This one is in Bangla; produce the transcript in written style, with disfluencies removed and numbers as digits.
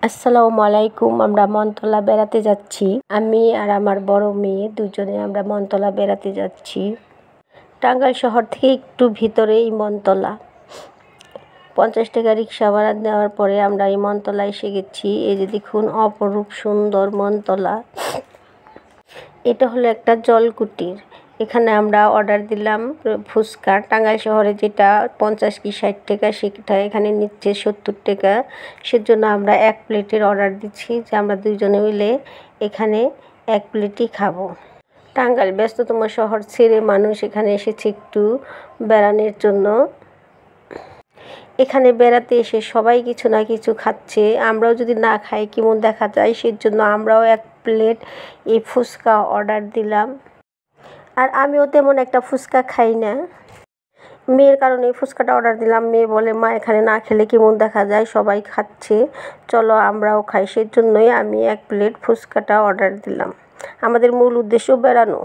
আসসালামু আলাইকুম। আমরা মনতলা বেড়াতে যাচ্ছি। আমি আর আমার বড় মেয়ে দুজনে আমরা মনতলা বেড়াতে যাচ্ছি। টাঙ্গাইল শহর থেকে একটু ভিতরেই মনতলা। 50 টাকা রিক্সা ভাড়া দেওয়ার পরে আমরা এই মনতলা এসে গেছি। এই যে দেখুন, অপরূপ সুন্দর মনতলা। এটা হলো একটা জলকুটির। এখানে আমরা অর্ডার দিলাম ফুচকা। টাঙ্গাইল শহরে যেটা 50 কি 60 টাকা, সেটা এখানে নিচ্ছে 70 টাকা। সেজন্য আমরা 1 প্লেটের অর্ডার দিচ্ছি যে আমরা দুইজনে মিলে এখানে 1 প্লেটই খাবো। টাঙ্গাইল ব্যস্ততম শহর ছেড়ে মানুষ এখানে এসেছে একটু বেড়ানোর জন্য। এখানে বেড়াতে এসে সবাই কিছু না কিছু খাচ্ছে। আমরাও যদি না খাই কেমন দেখা যায়, সেজন্য আমরাও 1 প্লেট এই ফুচকা অর্ডার দিলাম। আর আমিও তেমন একটা ফুচকা খাই না। মেয়ের কারণে এই ফুচকাটা অর্ডার দিলাম। মেয়ে বলে, মা এখানে না খেলে কেমন দেখা যায়, সবাই খাচ্ছে, চলো আমরাও খাই। সেজন্যই আমি 1 প্লেট ফুচকাটা অর্ডার দিলাম। আমাদের মূল উদ্দেশ্য বেড়ানো।